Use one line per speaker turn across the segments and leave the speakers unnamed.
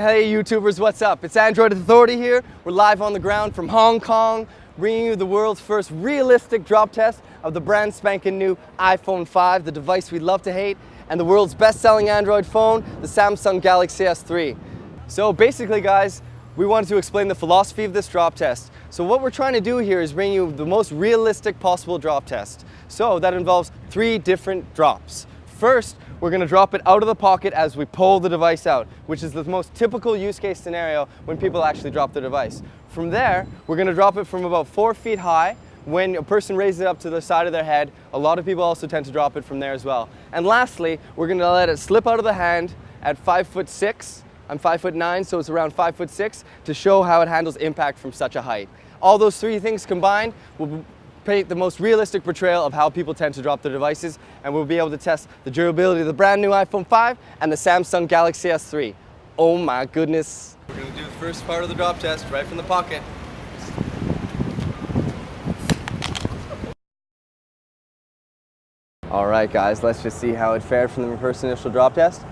Hey YouTubers, what's up? It's Android Authority here. We're live on the ground from Hong Kong, bringing you the world's first realistic drop test of the brand spanking new iPhone 5, the device we love to hate, and the world's best-selling Android phone, the Samsung Galaxy S3. So basically guys, we wanted to explain the philosophy of this drop test. So what we're trying to do here is bring you the most realistic possible drop test. So that involves 3 different drops. First, we're going to drop it out of the pocket as we pull the device out, which is the most typical use case scenario when people actually drop their device. From there, we're going to drop it from about 4 feet high. When a person raises it up to the side of their head, a lot of people also tend to drop it from there as well. And lastly, we're going to let it slip out of the hand at 5'6". I'm 5'9", so it's around 5'6", to show how it handles impact from such a height. All those 3 things combined will paint the most realistic portrayal of how people tend to drop their devices, and we'll be able to test the durability of the brand new iPhone 5 and the Samsung Galaxy S3. Oh my goodness. We're going to do the first part of the drop test right from the pocket. Alright guys, let's just see how it fared from the first initial drop test.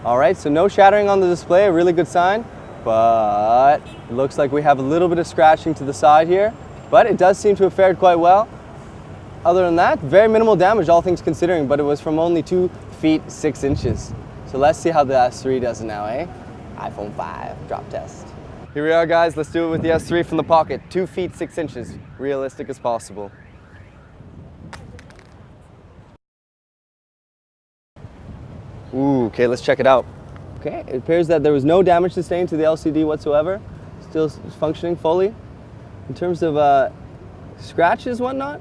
Alright, so no shattering on the display, a really good sign, but it looks like we have a little bit of scratching to the side here. But it does seem to have fared quite well. Other than that, very minimal damage, all things considering, but it was from only 2 feet 6 inches. So let's see how the S3 does it now, eh? iPhone 5 drop test. Here we are guys, let's do it with the S3 from the pocket. 2 feet 6 inches, realistic as possible. Ooh, okay, let's check it out. Okay, it appears that there was no damage sustained to the LCD whatsoever. Still functioning fully. In terms of scratches, whatnot,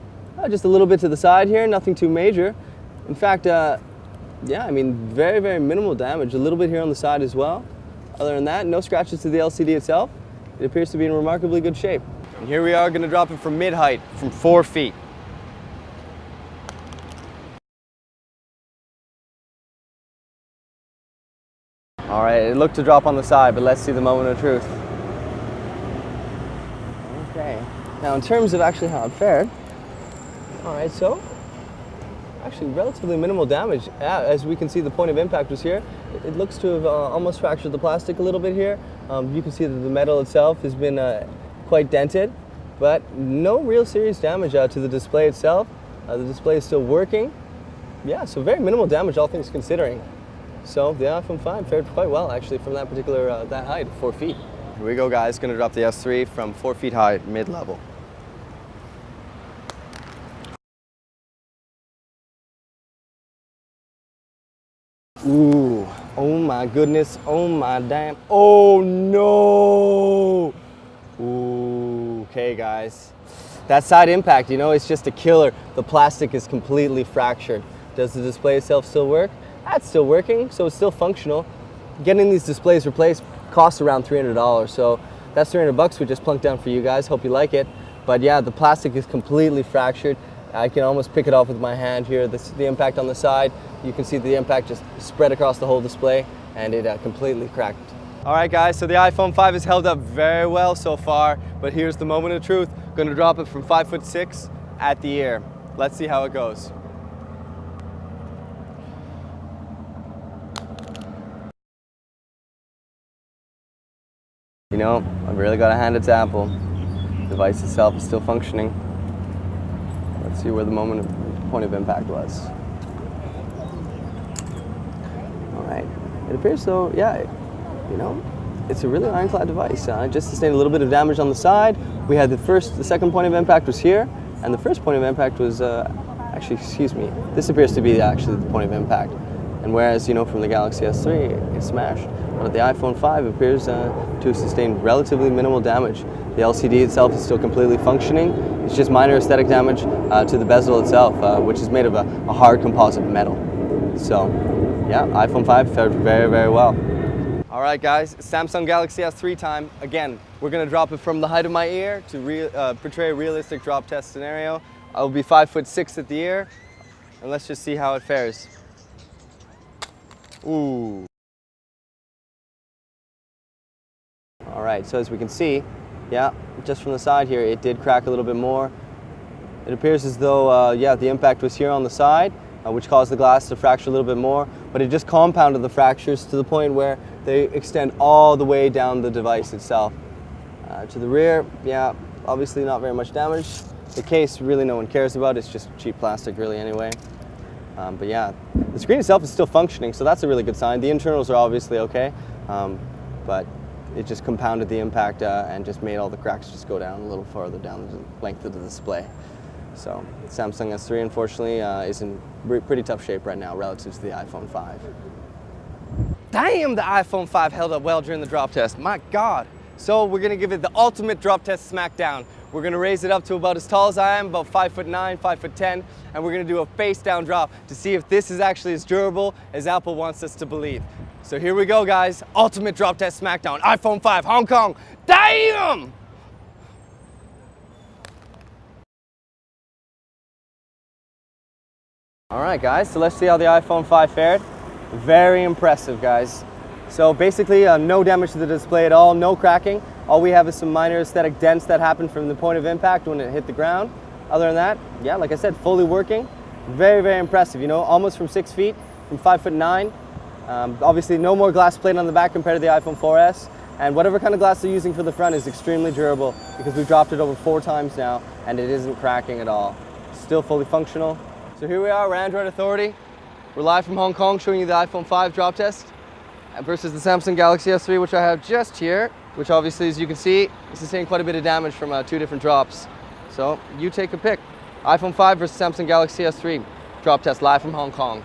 just a little bit to the side here, nothing too major. In fact, yeah, I mean, very, very minimal damage. A little bit here on the side as well. Other than that, no scratches to the LCD itself. It appears to be in remarkably good shape. And here we are going to drop it from mid-height, from 4 feet. All right, it looked to drop on the side, but let's see the moment of truth. Okay. Now in terms of actually how it fared, alright, so actually relatively minimal damage. As we can see, the point of impact was here. It looks to have almost fractured the plastic a little bit here. You can see that the metal itself has been quite dented, but no real serious damage to the display itself. The display is still working. Yeah, so very minimal damage, all things considering. So the iPhone 5 fared quite well actually from that particular, that height, 4 feet. Here we go guys, gonna drop the S3 from 4 feet high, mid-level. Ooh, oh my goodness, oh my damn, oh no! Ooh, okay guys. That side impact, you know, it's just a killer. The plastic is completely fractured. Does the display itself still work? That's still working, so it's still functional. Getting these displays replaced costs around $300, so that's $300 we just plunked down for you guys. Hope you like it. But yeah, the plastic is completely fractured. I can almost pick it off with my hand here. The impact on the side, you can see the impact just spread across the whole display, and it completely cracked. All right guys, so the iPhone 5 has held up very well so far, but here's the moment of truth. Going to drop it from 5'6" at the ear. Let's see how it goes. You know, I've really got to hand it to Apple. The device itself is still functioning. Let's see where the point of impact was. All right, it appears though, yeah, you know, it's a really ironclad device. It just sustained a little bit of damage on the side. We had the second point of impact was here, and the first point of impact was, actually, excuse me, this appears to be actually the point of impact. And whereas, you know, from the Galaxy S3, it smashed. But the iPhone 5 appears to have sustained relatively minimal damage. The LCD itself is still completely functioning. It's just minor aesthetic damage to the bezel itself, which is made of a hard composite metal. So, yeah, iPhone 5 fared very, very well. All right, guys, Samsung Galaxy S3 time. Again, we're going to drop it from the height of my ear to portray a realistic drop test scenario. I'll be 5'6" at the ear, and let's just see how it fares. Ooh. All right, so as we can see, yeah, just from the side here, it did crack a little bit more. It appears as though, yeah, the impact was here on the side, which caused the glass to fracture a little bit more, but it just compounded the fractures to the point where they extend all the way down the device itself. To the rear, yeah, obviously not very much damage. The case, really no one cares about, it's just cheap plastic really anyway. But yeah, the screen itself is still functioning, so that's a really good sign. The internals are obviously okay, but it just compounded the impact and just made all the cracks just go down a little farther down the length of the display. So Samsung S3 unfortunately is in pretty tough shape right now relative to the iPhone 5. Damn, the iPhone 5 held up well during the drop test, my God. So we're gonna give it the ultimate drop test smackdown. We're gonna raise it up to about as tall as I am, about 5'9", 5'10", and we're gonna do a face down drop to see if this is actually as durable as Apple wants us to believe. So here we go, guys. Ultimate drop test smackdown, iPhone 5, Hong Kong. Damn! All right, guys, so let's see how the iPhone 5 fared. Very impressive, guys. So basically, no damage to the display at all, no cracking. All we have is some minor aesthetic dents that happened from the point of impact when it hit the ground. Other than that, yeah, like I said, fully working. Very, very impressive, you know, almost from 6 feet, from 5'9". Obviously, no more glass plate on the back compared to the iPhone 4S. And whatever kind of glass they're using for the front is extremely durable because we've dropped it over 4 times now and it isn't cracking at all. Still fully functional. So here we are, we're Android Authority. We're live from Hong Kong showing you the iPhone 5 drop test versus the Samsung Galaxy S3, which I have just here, which obviously, as you can see, is sustained quite a bit of damage from 2 different drops. So you take a pick. iPhone 5 versus Samsung Galaxy S3 drop test live from Hong Kong.